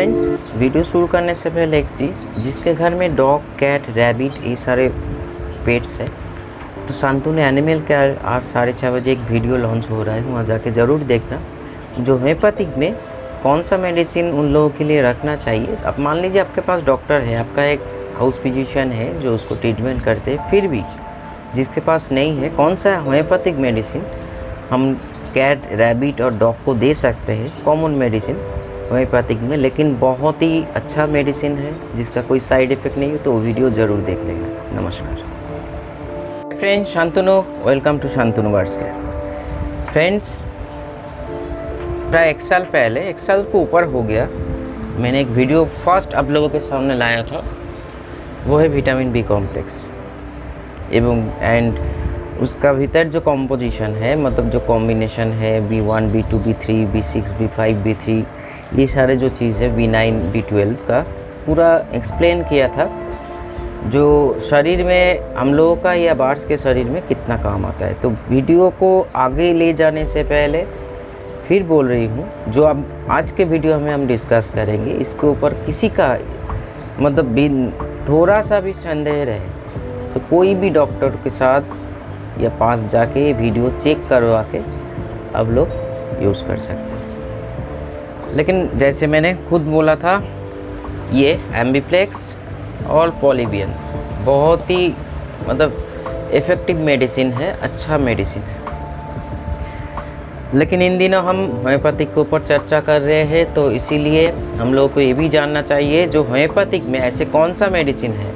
Friends, video शुरू करने से पहले एक चीज़, जिसके घर में डॉग, कैट, रैबिट ये सारे पेट्स है, तो शांतनु एनिमल केयर आज 6:30 बजे एक वीडियो लॉन्च हो रहा है, वहाँ जाके ज़रूर देखना। जो होम्योपैथिक में कौन सा मेडिसिन उन लोगों के लिए रखना चाहिए। अब मान लीजिए आपके पास डॉक्टर है, आपका एक हाउस फिजिशियन है जो उसको ट्रीटमेंट करते हैं, फिर भी जिसके पास नहीं है, कौन सा होम्योपैथिक मेडिसिन हम कैट, रैबिट और डॉग को दे सकते हैं, कॉमन मेडिसिन होम्योपैथिक में, लेकिन बहुत ही अच्छा मेडिसिन है जिसका कोई साइड इफ़ेक्ट नहीं हो, तो वीडियो ज़रूर देख लेना। नमस्कार friends, Shantanu, welcome to Shantanu words care. Friends, प्राय एक साल को ऊपर हो गया, मैंने एक वीडियो फर्स्ट आप लोगों के सामने लाया था, वो है विटामिन बी कॉम्प्लेक्स एंड उसका भीतर जो कॉम्पोजिशन है, मतलब जो कॉम्बिनेशन है B1, B2, B3, B6, B5, B3, ये सारे जो चीज़ है B9, B12 का पूरा एक्सप्लेन किया था, जो शरीर में हम लोगों का या बर्ड्स के शरीर में कितना काम आता है। तो वीडियो को आगे ले जाने से पहले फिर बोल रही हूँ, जो अब आज के वीडियो में हम डिस्कस करेंगे, इसके ऊपर किसी का मतलब थोड़ा सा भी संदेह रहे तो कोई भी डॉक्टर के साथ या पास जाके वीडियो चेक करवा के अब लोग यूज़ कर सकते हैं। लेकिन जैसे मैंने खुद बोला था, ये एम्बिप्लेक्स और पॉलीबियन बहुत ही मतलब इफ़ेक्टिव मेडिसिन है, अच्छा मेडिसिन है। लेकिन इन दिनों हम होम्योपैथिक के ऊपर चर्चा कर रहे हैं, तो इसीलिए हम लोगों को ये भी जानना चाहिए जो होम्योपैथिक में ऐसे कौन सा मेडिसिन है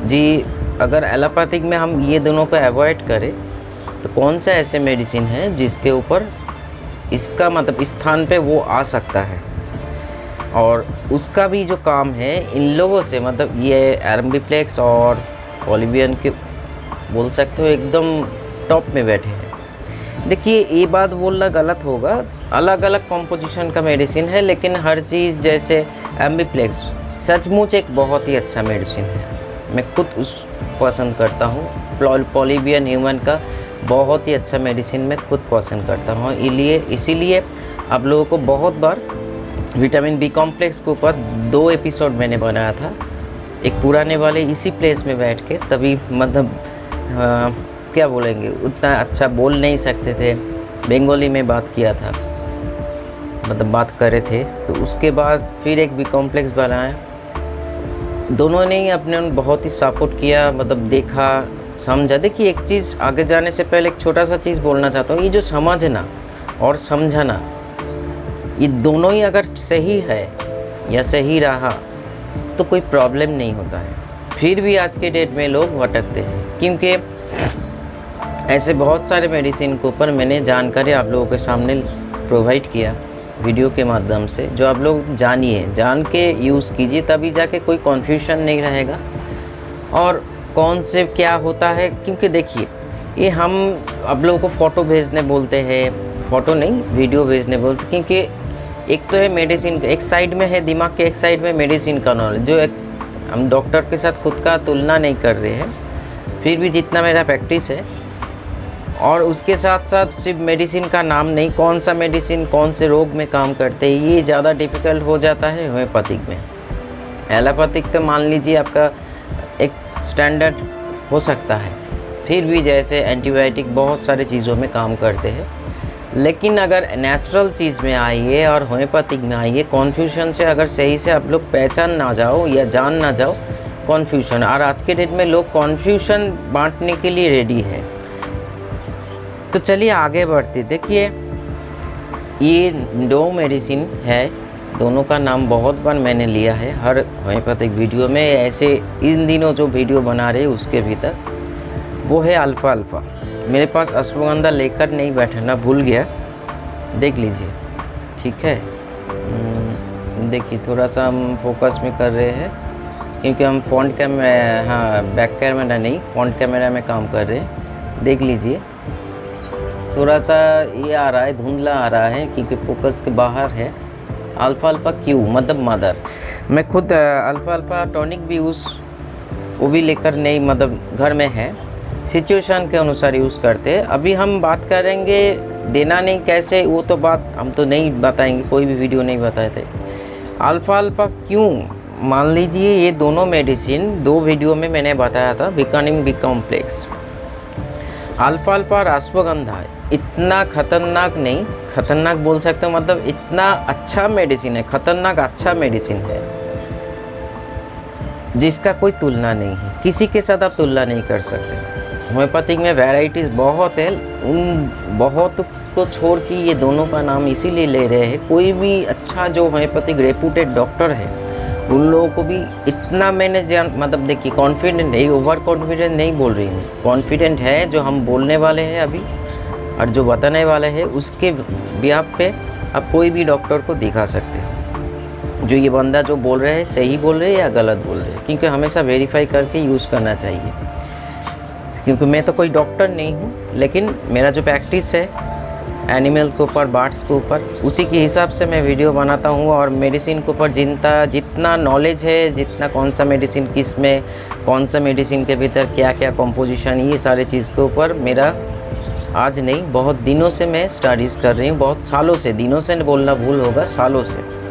जी, अगर एलोपैथिक में हम ये दोनों को अवॉइड करें तो कौन सा ऐसे मेडिसिन है जिसके ऊपर इसका मतलब इस स्थान पे वो आ सकता है, और उसका भी जो काम है इन लोगों से, मतलब ये एम्बिप्लेक्स और पॉलीबियन के बोल सकते हो एकदम टॉप में बैठे हैं। देखिए, ये बात बोलना गलत होगा, अलग अलग कॉम्पोजिशन का मेडिसिन है, लेकिन हर चीज़ जैसे एम्बिप्लेक्स सचमुच एक बहुत ही अच्छा मेडिसिन है, मैं खुद उस पसंद करता हूँ। पॉलीबियन ह्यूमन का बहुत ही अच्छा मेडिसिन मैं खुद पसंद करता हूँ। इसीलिए आप लोगों को बहुत बार विटामिन बी कॉम्प्लेक्स के ऊपर 2 एपिसोड मैंने बनाया था, एक पुराने वाले इसी प्लेस में बैठ के, तभी मतलब क्या बोलेंगे, उतना अच्छा बोल नहीं सकते थे, बंगाली में बात किया था, मतलब बात कर रहे थे, तो उसके बाद फिर एक बी कॉम्प्लेक्स बनाया। दोनों ने ही अपने बहुत ही सपोर्ट किया, मतलब देखा, समझा। देखिए, एक चीज़ आगे जाने से पहले एक छोटा सा चीज़ बोलना चाहता हूँ, ये जो समझना और समझना, ये दोनों ही अगर सही है या सही रहा तो कोई प्रॉब्लम नहीं होता है। फिर भी आज के डेट में लोग भटकते हैं, क्योंकि ऐसे बहुत सारे मेडिसिन के ऊपर मैंने जानकारी आप लोगों के सामने प्रोवाइड किया वीडियो के माध्यम से, जो आप लोग जान के यूज़ कीजिए, तभी जाके कोई कन्फ्यूजन नहीं रहेगा और कौन से क्या होता है। क्योंकि देखिए, ये हम आप लोगों को फ़ोटो भेजने बोलते हैं, फ़ोटो नहीं वीडियो भेजने बोलते, क्योंकि एक तो है मेडिसिन, एक साइड में है दिमाग के, एक साइड में मेडिसिन का नॉलेज, जो एक हम डॉक्टर के साथ खुद का तुलना नहीं कर रहे हैं, फिर भी जितना मेरा प्रैक्टिस है, और उसके साथ साथ सिर्फ मेडिसिन का नाम नहीं, कौन सा मेडिसिन कौन से रोग में काम करते हैं, ये ज़्यादा डिफ़िकल्ट हो जाता है होम्योपैथिक में। एलोपैथिक तो मान लीजिए आपका एक स्टैंडर्ड हो सकता है, फिर भी जैसे एंटीबायोटिक बहुत सारे चीज़ों में काम करते हैं, लेकिन अगर नेचुरल चीज़ में आइए और होम्योपैथिक में आइए, कन्फ्यूजन से अगर सही से आप लोग पहचान ना जाओ या जान ना जाओ, कन्फ्यूजन, और आज के डेट में लोग कन्फ्यूजन बांटने के लिए रेडी है। तो चलिए आगे बढ़ते। देखिए, ये 2 मेडिसिन है, दोनों का नाम बहुत बार मैंने लिया है हर होम्योपैथिक वीडियो में, ऐसे इन दिनों जो वीडियो बना रहे उसके भीतर, वो है अल्फ़ा। मेरे पास अश्वगंधा लेकर नहीं बैठना, भूल गया, देख लीजिए, ठीक है। देखिए, थोड़ा सा हम फोकस में कर रहे हैं, क्योंकि हम फ्रंट कैमरा, हाँ बैक कैमरा नहीं, फ्रंट कैमरा में काम कर रहे हैं। देख लीजिए, थोड़ा सा ये आ रहा है, धुंधला आ रहा है, क्योंकि फोकस के बाहर है। अल्फ़ा क्यू मतलब मदर, मैं खुद अल्फ़ा टॉनिक भी वो भी लेकर नहीं, मतलब घर में है, सिचुएशन के अनुसार यूज़ करते हैं। अभी हम बात करेंगे देना नहीं कैसे, वो तो बात हम तो नहीं बताएंगे, कोई भी वीडियो नहीं बताए थे। अल्फ़ा अल्फ़ा क्यों? मान लीजिए ये दोनों मेडिसिन 2 वीडियो में मैंने बताया था, vitamin B complex. Alpha alpha और अश्वगंधा इतना खतरनाक नहीं, खतरनाक बोल सकते हो, मतलब इतना अच्छा मेडिसिन है, खतरनाक अच्छा मेडिसिन है जिसका कोई तुलना नहीं है, किसी के साथ आप तुलना नहीं कर सकते। होम्योपैथिक में वैरायटीज़ बहुत है, उन बहुत को छोड़ के ये दोनों का नाम इसीलिए ले रहे हैं। कोई भी अच्छा जो होम्योपैथिक रेपुटेड डॉक्टर है उन लोगों को भी इतना मैंने मतलब देखिए कॉन्फिडेंट है, ओवर कॉन्फिडेंट नहीं बोल रही हूँ, कॉन्फिडेंट है जो हम बोलने वाले हैं अभी और जो बताने वाले हैं उसके बिहाफ पे आप कोई भी डॉक्टर को दिखा सकते हैं जो ये बंदा जो बोल रहे हैं सही बोल रहे हैं या गलत बोल रहे हैं, क्योंकि हमेशा वेरीफाई करके यूज़ करना चाहिए। क्योंकि मैं तो कोई डॉक्टर नहीं हूँ, लेकिन मेरा जो प्रैक्टिस है एनिमल के ऊपर, बर्ड्स के ऊपर, उसी के हिसाब से मैं वीडियो बनाता हूँ। और मेडिसिन के ऊपर जितना नॉलेज है, जितना कौन सा मेडिसिन किस में, कौन सा मेडिसिन के भीतर क्या क्या कंपोजिशन, ये सारे चीज़ के ऊपर मेरा आज नहीं बहुत दिनों से मैं स्टडीज़ कर रही हूँ, बहुत सालों से, दिनों से बोलना भूल होगा, सालों से।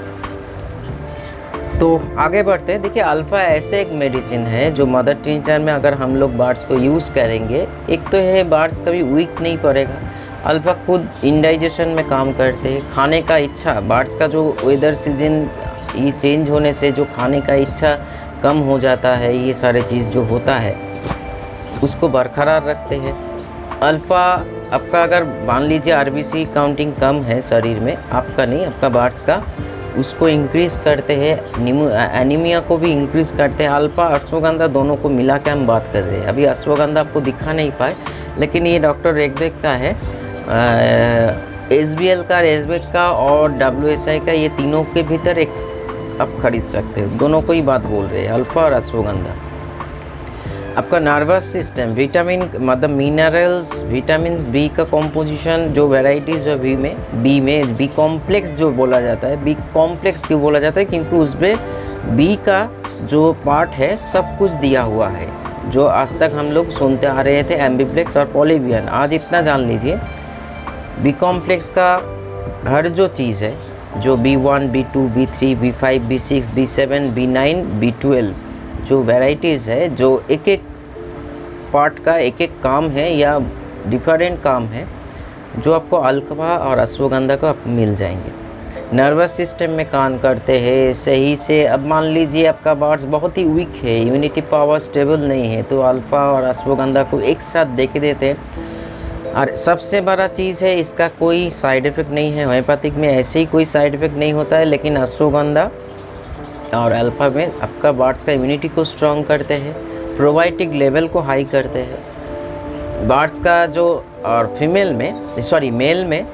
तो आगे बढ़ते हैं। देखिए अल्फ़ा ऐसे एक मेडिसिन है जो मदर टीचर में अगर हम लोग बर्ड्स को यूज़ करेंगे, एक तो है बर्ड्स कभी वीक नहीं पड़ेगा। अल्फ़ा खुद इंडाइजेशन में काम करते हैं, खाने का इच्छा, बर्ड्स का जो वेदर सीजन ये चेंज होने से जो खाने का इच्छा कम हो जाता है, ये सारे चीज़ जो होता है उसको बरकरार रखते हैं। अल्फ़ा आपका अगर मान लीजिए आरबीसी काउंटिंग कम है शरीर में, आपका नहीं, आपका बर्ड्स का, उसको इंक्रीज़ करते हैं, एनीमिया को भी इंक्रीज़ करते हैं। अल्फ़ा अश्वगंधा दोनों को मिला के हम बात कर रहे हैं। अभी अश्वगंधा आपको दिखा नहीं पाए, लेकिन ये डॉक्टर रेगबेक का है, एसबीएल का, रेजबेक का और डब्ल्यूएसआई का, ये तीनों के भीतर एक आप खरीद सकते हो। दोनों को ही बात बोल रहे हैं, अल्फ़ा और अश्वगंधा। आपका नर्वस सिस्टम, विटामिन मतलब मिनरल्स, विटामिन बी का कॉम्पोजिशन, जो वेराइटीज़ है बी कॉम्प्लेक्स जो बोला जाता है, बी कॉम्प्लेक्स क्यों बोला जाता है? क्योंकि उसमें बी का जो पार्ट है सब कुछ दिया हुआ है, जो आज तक हम लोग सुनते आ रहे थे, एम्बिप्लेक्स और पॉलीबियन। आज इतना जान लीजिए, बी कॉम्प्लेक्स का हर जो चीज़ है, जो B1, B2, B3, B5, B6, B7, B9, B12 जो वैराइटीज़ है, जो एक एक पार्ट का एक एक काम है या डिफरेंट काम है, जो आपको अल्फ़ा और अश्वगंधा को आपको मिल जाएंगे। नर्वस सिस्टम में काम करते हैं सही से। अब मान लीजिए आपका बर्ड्स बहुत ही वीक है, इम्यूनिटी पावर स्टेबल नहीं है, तो अल्फ़ा और अश्वगंधा को एक साथ दे के देते हैं। और सबसे बड़ा चीज़ है, इसका कोई साइड इफ़ेक्ट नहीं है। होम्योपैथिक में ऐसे ही कोई साइड इफ़ेक्ट नहीं होता है, लेकिन अश्वगंधा और अल्फ़ा में आपका बर्ड्स का इम्यूनिटी को स्ट्रॉन्ग करते हैं, प्रोबायोटिक लेवल को हाई करते हैं बर्ड्स का जो, और फीमेल में मेल में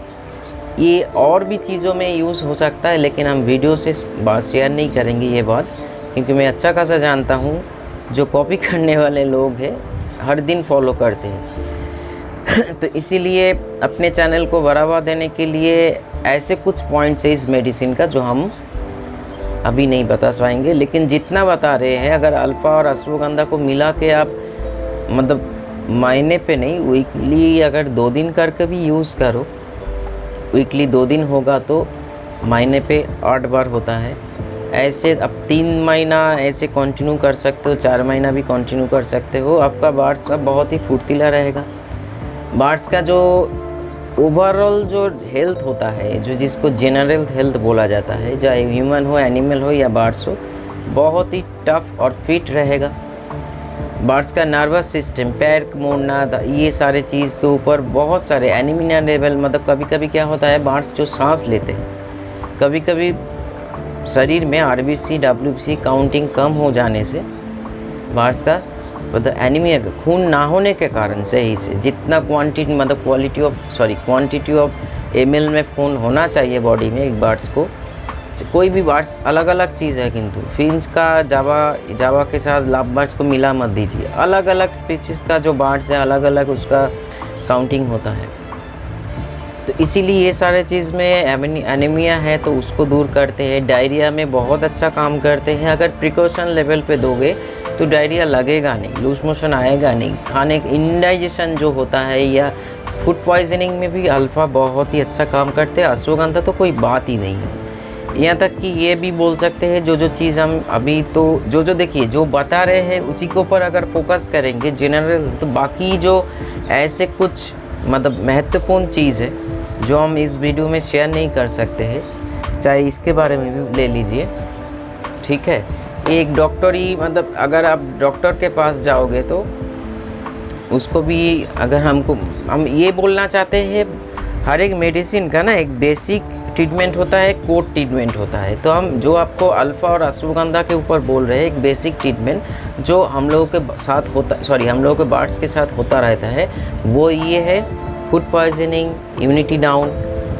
ये और भी चीज़ों में यूज़ हो सकता है, लेकिन हम वीडियो से बात शेयर नहीं करेंगे ये बात, क्योंकि मैं अच्छा खासा जानता हूँ जो कॉपी करने वाले लोग हैं हर दिन फॉलो करते हैं। तो इसीलिए अपने चैनल को बढ़ावा देने के लिए ऐसे कुछ पॉइंट्स है इस मेडिसिन का जो हम अभी नहीं बता पाएंगे, लेकिन जितना बता रहे हैं, अगर अल्फ़ा और अश्वगंधा को मिला के आप मतलब महीने पे नहीं, वीकली अगर 2 दिन करके भी यूज़ करो, वीकली 2 दिन होगा तो महीने पे 8 बार होता है। ऐसे अब 3 महीना ऐसे कंटिन्यू कर सकते हो, 4 महीना भी कंटिन्यू कर सकते हो। आपका बर्ड्स का बहुत ही फुर्तीला रहेगा। बर्ड्स का जो ओवरऑल जो हेल्थ होता है, जो जिसको जनरल हेल्थ बोला जाता है, चाहे ह्यूमन हो, एनिमल हो या बर्ड्स हो, बहुत ही टफ और फिट रहेगा। बर्ड्स का नर्वस सिस्टम, पैर मोड़ना, ये सारे चीज़ के ऊपर बहुत सारे एनीमिया लेवल, मतलब कभी कभी क्या होता है, बर्ड्स जो सांस लेते हैं, कभी कभी शरीर में आरबीसी डब्ल्यूबीसी काउंटिंग कम हो जाने से बर्ड्स का मतलब एनीमिया खून ना होने के कारण सही से जितना क्वांटिटी मतलब क्वांटिटी ऑफ ml में खून होना चाहिए बॉडी में एक बर्ड्स को, कोई भी बर्ड्स अलग अलग चीज़ है, किंतु फिंच का जावा के साथ लाभ बर्ड्स को मिला मत दीजिए। अलग अलग स्पीशीज़ का जो बर्ड्स है अलग अलग उसका काउंटिंग होता है। तो इसीलिए ये सारे चीज़ में एनीमिया है तो उसको दूर करते हैं। डायरिया में बहुत अच्छा काम करते हैं। अगर प्रिकॉशन लेवल पे दोगे तो डायरिया लगेगा नहीं, लूज मोशन आएगा नहीं, खाने इंडाइजेशन जो होता है या फूड पॉइजनिंग में भी अल्फ़ा बहुत ही अच्छा काम करते हैं। अश्वगंधा तो कोई बात ही नहीं है। यहाँ तक कि ये भी बोल सकते हैं जो चीज़ हम अभी तो जो देखिए जो बता रहे हैं उसी के ऊपर अगर फोकस करेंगे जनरल, तो बाकी जो ऐसे कुछ मतलब महत्वपूर्ण चीज़ है जो हम इस वीडियो में शेयर नहीं कर सकते हैं, चाहे इसके बारे में भी ले लीजिए, ठीक है। एक डॉक्टर ही मतलब अगर आप डॉक्टर के पास जाओगे तो उसको भी अगर हम ये बोलना चाहते हैं, हर एक मेडिसिन का ना एक बेसिक ट्रीटमेंट होता है, कोड ट्रीटमेंट होता है। तो हम जो आपको अल्फ़ा और अश्वगंधा के ऊपर बोल रहे हैं, एक बेसिक ट्रीटमेंट जो हम लोगों के साथ होता हम लोगों के बर्ड्स के साथ होता रहता है, वो ये है फूड पॉइजनिंग, इम्यूनिटी डाउन,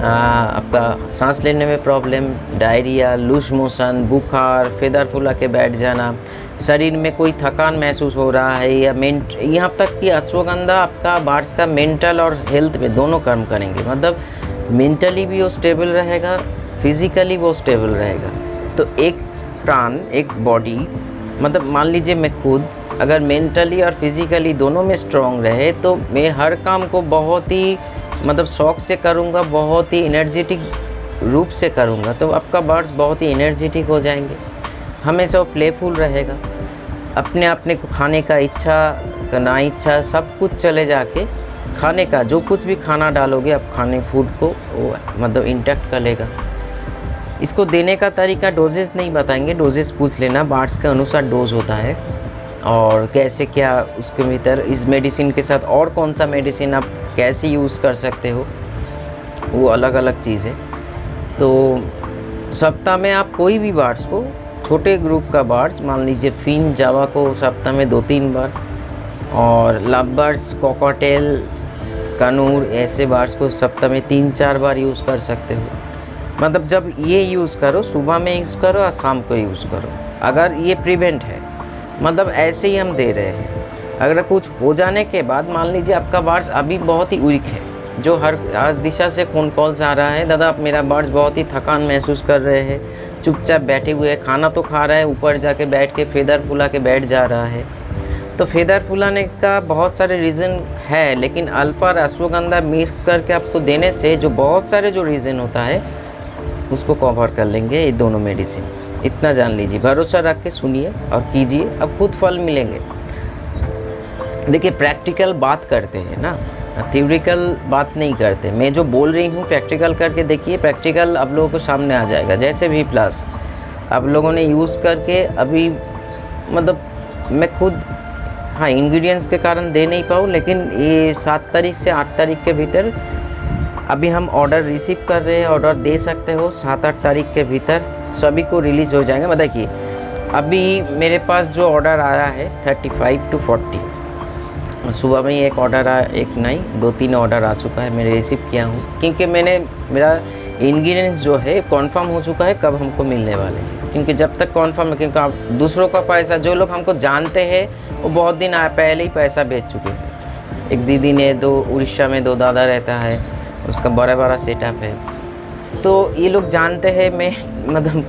आपका सांस लेने में प्रॉब्लम, डायरिया, लूज मोशन, बुखार, फेदर फुला के बैठ जाना, शरीर में कोई थकान महसूस हो रहा है, या यहाँ तक कि अश्वगंधा आपका बर्ड्स का मेंटल और हेल्थ में दोनों काम करेंगे। मतलब मेंटली भी वो स्टेबल रहेगा, फिज़िकली वो स्टेबल रहेगा। तो एक प्राण, एक बॉडी, मतलब मान लीजिए मैं खुद अगर मेंटली और फिज़िकली दोनों में स्ट्रॉन्ग रहे तो मैं हर काम को बहुत ही मतलब शौक से करूँगा, बहुत ही एनर्जेटिक रूप से करूँगा, तो आपका बर्ड्स बहुत ही एनर्जेटिक हो जाएंगे, हमेशा वो प्लेफुल रहेगा, अपने को खाने का इच्छा ना इच्छा सब कुछ चले जाके खाने का जो कुछ भी खाना डालोगे आप खाने फूड को वो मतलब इंटैक्ट कर लेगा। इसको देने का तरीका डोजेस नहीं बताएंगे, डोजेस पूछ लेना, बर्ड्स के अनुसार डोज होता है और कैसे क्या उसके भीतर इस मेडिसिन के साथ और कौन सा मेडिसिन आप कैसे यूज़ कर सकते हो, वो अलग अलग चीज़ है। तो सप्ताह में आप कोई भी बर्ड्स को, छोटे ग्रुप का बर्ड्स मान लीजिए फिन जावा को सप्ताह में 2-3 बार, और लव बर्ड्स, कॉकटेल, कानूर, ऐसे बर्ड्स को सप्ताह में 3-4 बार यूज़ कर सकते हो। मतलब जब ये यूज़ करो, सुबह में यूज़ करो और शाम को यूज़ करो, अगर ये प्रिवेंट है, मतलब ऐसे ही हम दे रहे हैं। अगर कुछ हो जाने के बाद मान लीजिए आपका बर्ड्स अभी बहुत ही वीक है, जो हर दिशा से फ़ोन कॉल्स आ रहा है, दादा आप मेरा बर्ड्स बहुत ही थकान महसूस कर रहे हैं, चुपचाप बैठे हुए हैं, खाना तो खा रहा है, ऊपर जाके बैठ के फेदर फुला के बैठ जा रहा है। तो फेदर फुलाने का बहुत सारे रीज़न है, लेकिन अल्फ़ा और अश्वगंधा मिक्स करके आपको देने से जो बहुत सारे जो रीज़न होता है उसको कवर कर लेंगे ये दोनों मेडिसिन। इतना जान लीजिए, भरोसा रख के सुनिए और कीजिए, अब खुद फल मिलेंगे। देखिए प्रैक्टिकल बात करते हैं ना, थ्योरिकल बात नहीं करते। मैं जो बोल रही हूँ प्रैक्टिकल करके देखिए, प्रैक्टिकल आप लोगों को सामने आ जाएगा। जैसे V+ आप लोगों ने यूज़ करके अभी मतलब मैं खुद हाँ इंग्रेडिएंट्स के कारण दे नहीं पाऊँ, लेकिन ये 7 तारीख से 8 तारीख के भीतर अभी हम ऑर्डर रिसीव कर रहे हैं, ऑर्डर दे सकते हो 7-8 तारीख के भीतर सभी को रिलीज़ हो जाएंगे। मतलब कि अभी मेरे पास जो ऑर्डर आया है 35 to 40, सुबह में एक ऑर्डर आया, एक नहीं 2-3 ऑर्डर आ चुका है, मैं रिसीव किया हूँ, क्योंकि मेरा इंग्रेडिएंट्स जो है कॉन्फर्म हो चुका है कब हमको मिलने वाले हैं। क्योंकि जब तक कॉन्फर्म है, क्योंकि आप दूसरों का पैसा, जो लोग हमको जानते हैं वो बहुत दिन पहले ही पैसा भेज चुके हैं। एक दीदी ने उड़ीसा में 2 दादा रहता है, उसका बड़ा सेटअप है, तो ये लोग जानते हैं मैं मतलब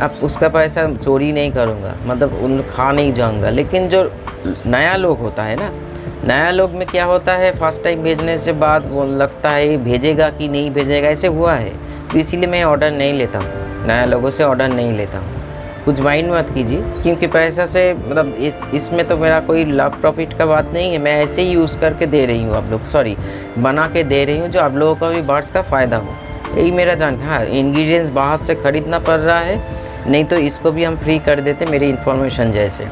अब उसका पैसा चोरी नहीं करूँगा, मतलब उन खा नहीं जाऊँगा। लेकिन जो नया लोग होता है ना, नया लोग में क्या होता है, फर्स्ट टाइम भेजने से बाद वो लगता है भेजेगा कि नहीं भेजेगा, ऐसे हुआ है। तो इसीलिए मैं ऑर्डर नहीं लेता हूँ, नया लोगों से ऑर्डर नहीं लेता हूँ। कुछ माइंड मत कीजिए, क्योंकि पैसा से मतलब इसमें तो मेरा कोई लाभ प्रॉफिट का बात नहीं है। मैं ऐसे ही यूज़ करके दे रही हूँ, आप लोग बना के दे रही हूँ, जो आप लोगों का भी बर्ड्स का फ़ायदा हो, यही मेरा जान। हाँ इंग्रेडिएंट्स बाहर से ख़रीदना पड़ रहा है, नहीं तो इसको भी हम फ्री कर देते मेरी इन्फॉर्मेशन जैसे।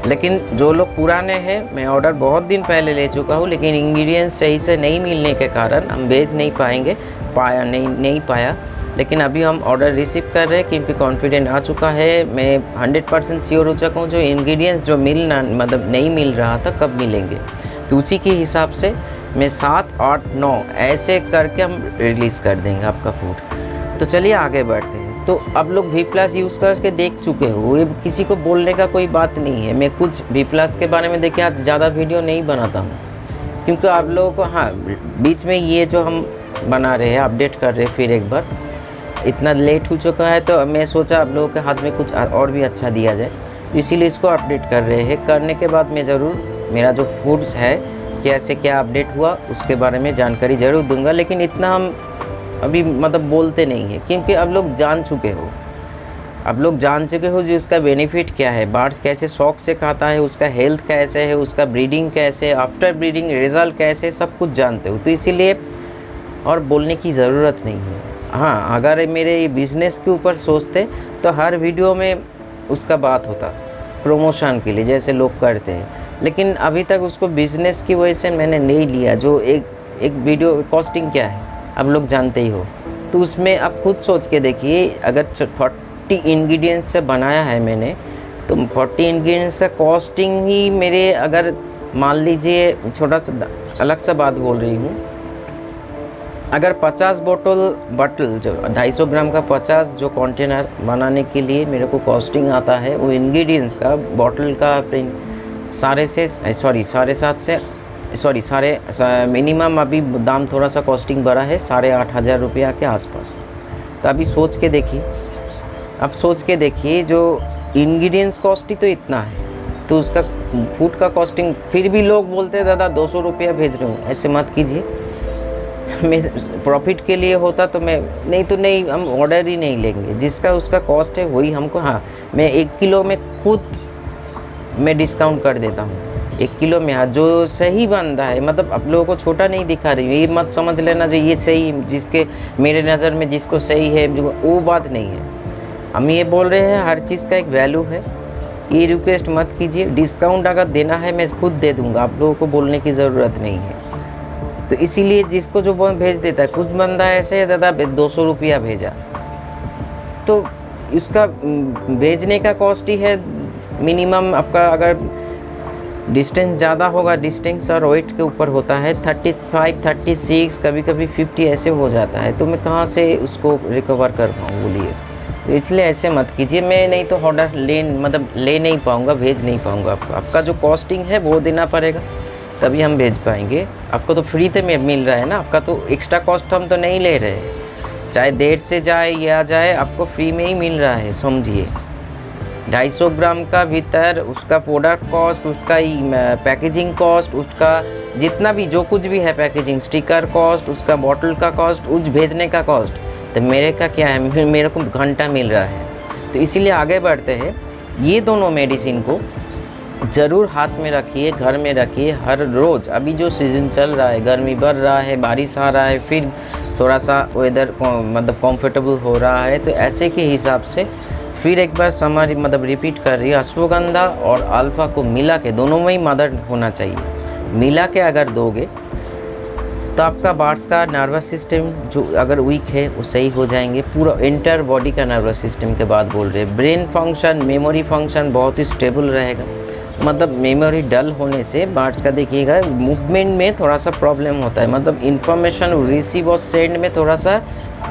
लेकिन जो लोग पुराने हैं, मैं ऑर्डर बहुत दिन पहले ले चुका हूँ, लेकिन इंग्रेडिएंट्स सही से नहीं मिलने के कारण हम भेज नहीं नहीं पाया। लेकिन अभी हम ऑर्डर रिसीव कर रहे हैं, क्योंकि कॉन्फिडेंट आ चुका है। मैं 100% श्योर हो चुका हूँ जो इंग्रेडिएंट्स जो मतलब नहीं मिल रहा था कब मिलेंगे। तो उसी के हिसाब से मैं 7, 8, 9 ऐसे करके हम रिलीज़ कर देंगे आपका फूड। तो चलिए आगे बढ़ते हैं। तो अब लोग V+ यूज़ करके देख चुके हो, ये किसी को बोलने का कोई बात नहीं है। मैं कुछ V+ के बारे में देखिए आज ज़्यादा वीडियो नहीं बनाता हूँ, क्योंकि आप लोगों को हाँ बीच में ये जो हम बना रहे हैं अपडेट कर रहे हैं, फिर एक बार इतना लेट हो चुका है, तो मैं सोचा आप लोगों के हाथ में कुछ और भी अच्छा दिया जाए, तो इसीलिए इसको अपडेट कर रहे हैं। करने के बाद मैं ज़रूर मेरा जो फूड्स है कैसे क्या अपडेट हुआ उसके बारे में जानकारी ज़रूर दूंगा। लेकिन इतना हम अभी मतलब बोलते नहीं है, क्योंकि अब लोग जान चुके हो, अब लोग जान चुके हो जो उसका बेनिफिट क्या है, बर्ड्स कैसे शौक से खाता है, उसका हेल्थ कैसे है, उसका ब्रीडिंग कैसे, आफ्टर ब्रीडिंग रिज़ल्ट कैसे, सब कुछ जानते हो। तो इसीलिए और बोलने की ज़रूरत नहीं है। हाँ, अगर मेरे बिज़नेस के ऊपर सोचते तो हर वीडियो में उसका बात होता प्रमोशन के लिए, जैसे लोग करते हैं, लेकिन अभी तक उसको बिज़नेस की वजह से मैंने नहीं लिया। जो एक वीडियो कॉस्टिंग क्या है आप लोग जानते ही हो, तो उसमें आप खुद सोच के देखिए, अगर 40 इंग्रेडिएंट्स से बनाया है मैंने, तो 40 इंग्रेडिएंट्स का कॉस्टिंग ही मेरे, अगर मान लीजिए छोटा सा अलग सा बात बोल रही हूँ, अगर 50 बॉटल जो 250 ग्राम का 50 जो कंटेनर बनाने के लिए मेरे को कॉस्टिंग आता है, वो इंग्रेडिएंट्स का बॉटल का मिनिमम अभी दाम थोड़ा सा कॉस्टिंग बढ़ा है 8,500 रुपया के आसपास। तो अभी सोच के देखिए, अब सोच के देखिए जो इंग्रेडिएंट्स कॉस्ट ही तो इतना है, तो उसका फूड का कॉस्टिंग, फिर भी लोग बोलते हैं दादा 200 रुपया भेज रहे हूँ। ऐसे मत कीजिए, मैं प्रॉफिट के लिए होता तो मैं नहीं, तो नहीं, हम ऑर्डर ही नहीं लेंगे, जिसका उसका कॉस्ट है वही हमको। हाँ, मैं 1 किलो में खुद मैं डिस्काउंट कर देता हूँ, 1 किलो में। हाँ, जो सही बंदा है, मतलब आप लोगों को छोटा नहीं दिखा रही हूँ, ये मत समझ लेना जो ये सही, जिसके मेरे नज़र में जिसको सही है वो बात नहीं है। हम ये बोल रहे हैं हर चीज़ का एक वैल्यू है, ये रिक्वेस्ट मत कीजिए। डिस्काउंट अगर देना है मैं खुद दे दूँगा, आप लोगों को बोलने की ज़रूरत नहीं है। तो इसीलिए जिसको जो भेज देता है, कुछ बंदा ऐसे है दादा 200 रुपया भेजा, तो इसका भेजने का कॉस्ट ही है मिनिमम आपका, अगर डिस्टेंस ज़्यादा होगा, डिस्टेंस और वेट के ऊपर होता है, 35, 36, कभी कभी 50 ऐसे हो जाता है, तो मैं कहाँ से उसको रिकवर कर पाऊँ बोलिए। तो इसलिए ऐसे मत कीजिए, मैं नहीं तो ऑर्डर ले नहीं पाऊँगा, भेज नहीं पाऊँगा। आपका जो कॉस्टिंग है वो देना पड़ेगा, तभी हम भेज पाएंगे। आपको तो फ्री में मिल रहा है ना, आपका तो एक्स्ट्रा कॉस्ट हम तो नहीं ले रहे, चाहे देर से जाए या जाए आपको फ्री में ही मिल रहा है। समझिए 250 ग्राम का भीतर उसका प्रोडक्ट कॉस्ट, उसका पैकेजिंग कॉस्ट, उसका जितना भी जो कुछ भी है पैकेजिंग, स्टिकर कॉस्ट, उसका बॉटल का कॉस्ट, उस भेजने का कॉस्ट, तो मेरे का क्या है, मेरे को घंटा मिल रहा है। तो इसीलिए आगे बढ़ते हैं, ये दोनों मेडिसिन को ज़रूर हाथ में रखिए, घर में रखिए हर रोज़। अभी जो सीज़न चल रहा है, गर्मी बढ़ रहा है, बारिश आ रहा है, फिर थोड़ा सा वेदर मतलब कंफर्टेबल हो रहा है, तो ऐसे के हिसाब से फिर एक बार समरी मतलब रिपीट कर रही है, अश्वगंधा और अल्फ़ा को मिला के, दोनों में ही मदर होना चाहिए, मिला के अगर दोगे तो आपका बर्ड्स का नर्वस सिस्टम जो अगर वीक है वो सही हो जाएंगे। पूरा इंटर बॉडी का नर्वस सिस्टम के बाद बोल रहे हैं, ब्रेन फंक्शन, मेमोरी फंक्शन बहुत ही स्टेबल रहेगा। मतलब मेमोरी डल होने से बर्ड्स का देखिएगा मूवमेंट में थोड़ा सा प्रॉब्लम होता है, मतलब इन्फॉर्मेशन रिसीव और सेंड में थोड़ा सा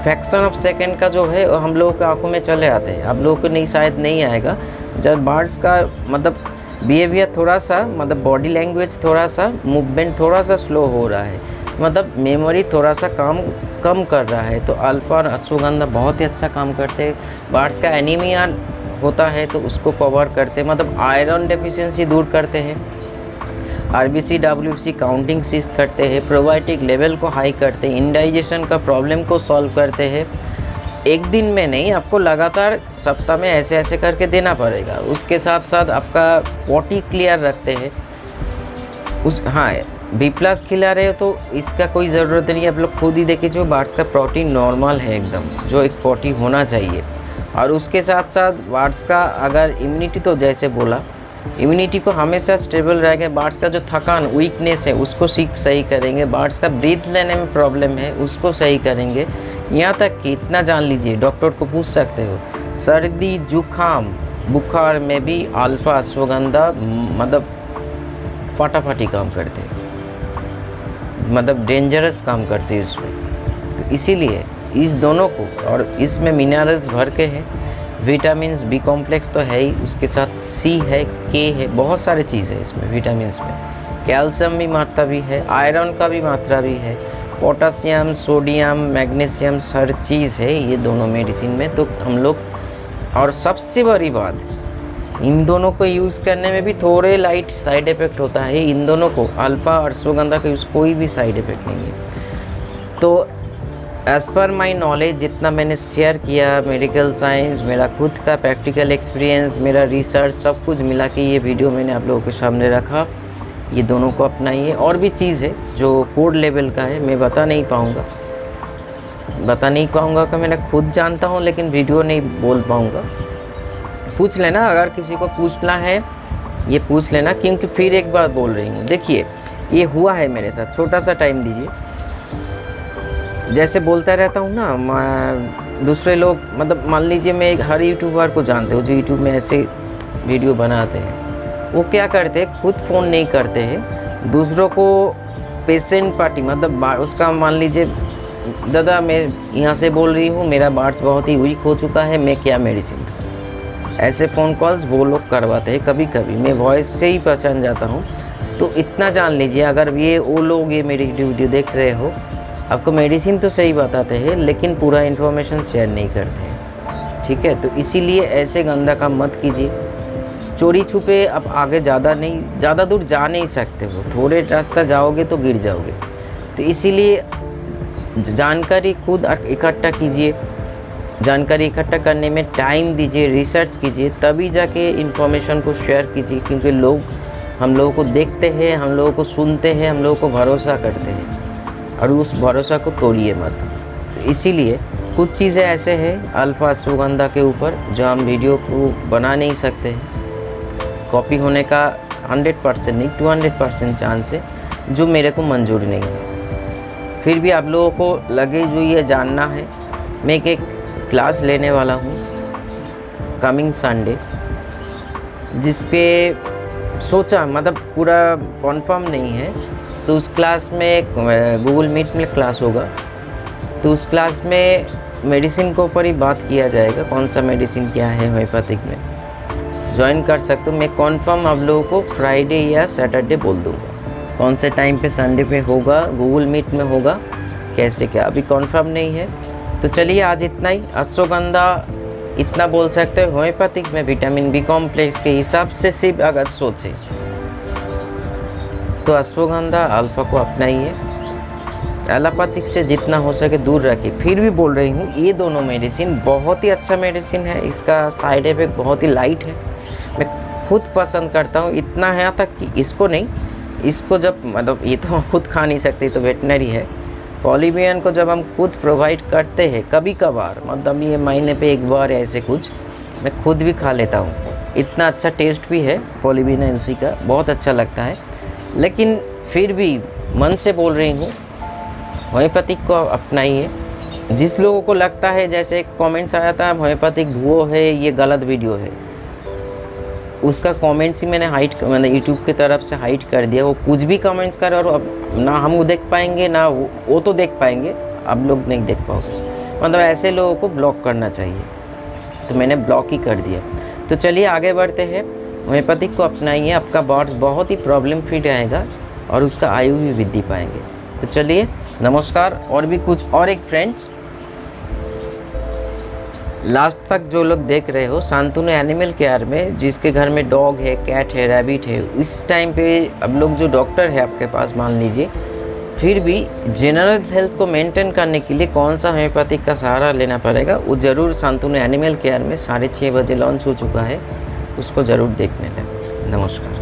फ्रैक्शन ऑफ सेकंड का जो है हम लोगों के आंखों में चले आते हैं, आप लोगों को नहीं, शायद नहीं आएगा। जब बर्ड्स का मतलब बिहेवियर थोड़ा सा, मतलब बॉडी लैंग्वेज थोड़ा सा, मूवमेंट थोड़ा सा स्लो हो रहा है, मतलब मेमोरी थोड़ा सा काम कम कर रहा है, तो अल्फ़ा और अश्वगंधा बहुत ही अच्छा काम करते हैं। बर्ड्स का एनीमिया होता है तो उसको कवर करते हैं, मतलब आयरन डेफिशिएंसी दूर करते हैं, आरबीसी डब्ल्यूबीसी काउंटिंग सीख करते हैं, प्रोबायोटिक लेवल को हाई करते हैं, इंडाइजेशन का प्रॉब्लम को सॉल्व करते हैं। एक दिन में नहीं, आपको लगातार सप्ताह में ऐसे ऐसे करके देना पड़ेगा। उसके साथ साथ आपका पॉटी क्लियर रखते हैं। हाँ, B+ खिला रहे हो तो इसका कोई ज़रूरत नहीं है, आप लोग खुद ही देखिए, जो बर्ड्स का प्रोटीन नॉर्मल है एकदम, जो एक पॉटी होना चाहिए। और उसके साथ साथ बर्ड्स का अगर इम्यूनिटी, तो जैसे बोला इम्यूनिटी को हमेशा स्टेबल रहेगा। बर्ड्स का जो थकान, वीकनेस है उसको सही करेंगे, बर्ड्स का ब्रीथ लेने में प्रॉब्लम है उसको सही करेंगे। यहाँ तक कि इतना जान लीजिए, डॉक्टर को पूछ सकते हो, सर्दी जुकाम बुखार में भी अल्फ़ा अश्वगंधा मतलब फटाफटी काम करते हैं, मतलब डेंजरस काम करते हैं इसमें। तो इसीलिए इस दोनों को, और इसमें मिनरल्स भर के हैं, विटामिन्स, बी कॉम्प्लेक्स तो है ही, उसके साथ सी है, के है, बहुत सारे चीज़ है इसमें। विटामिन्स में कैल्शियम भी मात्रा भी है, आयरन का भी मात्रा भी है, पोटासियम, सोडियम, मैग्नीशियम, हर चीज़ है ये दोनों मेडिसिन में। तो हम लोग, और सबसे बड़ी बात, इन दोनों को यूज़ करने में भी थोड़े लाइट साइड इफ़ेक्ट होता है। इन दोनों को, अल्फ़ा और अश्वगंधा का यूज़ कोई भी साइड इफ़ेक्ट नहीं है। तो एज़ पर माई नॉलेज जितना मैंने शेयर किया, मेडिकल साइंस, मेरा खुद का प्रैक्टिकल एक्सपीरियंस, मेरा रिसर्च, सब कुछ मिला के ये वीडियो मैंने आप लोगों के सामने रखा। ये दोनों को अपनाइए। और भी चीज़ है जो कोड लेवल का है, मैं बता नहीं पाऊँगा कि मैंने खुद जानता हूँ, लेकिन वीडियो नहीं बोल पाऊँगा। पूछ लेना, अगर किसी को पूछना है ये पूछ लेना, क्योंकि फिर एक बार बोल रही हूँ, देखिए ये हुआ है मेरे साथ। छोटा सा टाइम दीजिए। जैसे बोलता रहता हूँ ना, दूसरे लोग, मतलब मान लीजिए मैं हर यूट्यूबर को जानते हो जो यूट्यूब में ऐसे वीडियो बनाते हैं, वो क्या करते हैं, खुद फ़ोन नहीं करते हैं, दूसरों को पेशेंट पार्टी, मतलब उसका मान लीजिए, दादा मैं यहाँ से बोल रही हूँ, मेरा बार्च बहुत ही वीक हो चुका है, मैं क्या मेडिसिन, ऐसे फ़ोन कॉल्स वो लोग करवाते हैं। कभी कभी मैं वॉइस से ही पहचान जाता हूँ। तो इतना जान लीजिए, अगर वो लोग ये मेरी वीडियो देख रहे हो, आपको मेडिसिन तो सही बताते हैं, लेकिन पूरा इन्फॉर्मेशन शेयर नहीं करते हैं, ठीक है। तो इसीलिए ऐसे गंदा काम मत कीजिए। चोरी छुपे अब आगे ज़्यादा दूर जा नहीं सकते हो, थोड़े रास्ता जाओगे तो गिर जाओगे। तो इसीलिए जानकारी खुद इकट्ठा कीजिए, जानकारी इकट्ठा करने में टाइम दीजिए, रिसर्च कीजिए, तभी जाके इन्फॉर्मेशन को शेयर कीजिए। क्योंकि लोग हम लोगों को देखते हैं, हम लोगों को सुनते हैं, हम लोगों को भरोसा करते हैं, और उस भरोसा को तोड़िए मत। तो इसीलिए कुछ चीज़ें ऐसे हैं अल्फा अश्वगंधा के ऊपर जो हम वीडियो को बना नहीं सकते हैं। कॉपी होने का 100% नहीं 200% चांस है, जो मेरे को मंजूर नहीं है। फिर भी आप लोगों को लगे जो ये जानना है, मैं एक क्लास लेने वाला हूँ कमिंग संडे, जिस पे सोचा, मतलब पूरा कंफर्म नहीं है। तो उस क्लास में गूगल मीट में क्लास होगा। तो उस क्लास में मेडिसिन के ऊपर ही बात किया जाएगा, कौन सा मेडिसिन क्या है होम्योपैथिक में। ज्वाइन कर सकते हो। मैं कंफर्म आप लोगों को फ्राइडे या सैटरडे बोल दूँगा, कौन से टाइम पे, संडे पे होगा, गूगल मीट में होगा, कैसे क्या अभी कंफर्म नहीं है। तो चलिए आज इतना ही। अश्वगंधा इतना बोल सकते हो, होम्योपैथिक में विटामिन बी कॉम्प्लेक्स के हिसाब से सिर्फ अगर सोचें तो अश्वगंधा अल्फा को अपनाइए, एलोपैथिक से जितना हो सके दूर रखिए। फिर भी बोल रही हूँ, ये दोनों मेडिसिन बहुत ही अच्छा मेडिसिन है, इसका साइड इफ़ेक्ट बहुत ही लाइट है, मैं खुद पसंद करता हूँ। इतना है तक कि इसको नहीं, इसको जब, मतलब ये तो हम खुद खा नहीं सकते, तो वेटनरी है। पॉलीबियन को जब हम खुद प्रोवाइड करते हैं कभी कभार, मतलब ये महीने पे एक बार ऐसे कुछ, मैं खुद भी खा लेता हूँ। इतना अच्छा टेस्ट भी है पॉलीबियन एलसी का, बहुत अच्छा लगता है। लेकिन फिर भी मन से बोल रही हूँ, होम्योपैथिक को अपनाइए। जिस लोगों को लगता है, जैसे कमेंट्स आया था होम्योपैथिक वो है, ये गलत वीडियो है, उसका कमेंट्स ही मैंने यूट्यूब की तरफ से हाइड कर दिया। वो कुछ भी कमेंट्स करे, और अब ना हम देख पाएंगे ना वो तो देख पाएंगे, आप लोग नहीं देख पाओगे। मतलब ऐसे लोगों को ब्लॉक करना चाहिए, तो मैंने ब्लॉक ही कर दिया। तो चलिए आगे बढ़ते हैं। होम्योपैथिक को अपनाइए, आपका बॉडी बहुत ही प्रॉब्लम फ्री रहेगा, और उसका आयु भी वृद्धि पाएंगे। तो चलिए नमस्कार। और भी कुछ और एक फ्रेंड्स, लास्ट तक जो लोग देख रहे हो, शांतनु एनिमल केयर में जिसके घर में डॉग है, कैट है, रैबिट है, इस टाइम पे अब लोग जो डॉक्टर है आपके पास मान लीजिए, फिर भी जनरल हेल्थ को मेंटेन करने के लिए कौन सा होम्योपैथिक का सहारा लेना पड़ेगा, वो ज़रूर शांतनु एनिमल केयर में 6:30 बजे लॉन्च हो चुका है, उसको ज़रूर देखने लें। नमस्कार।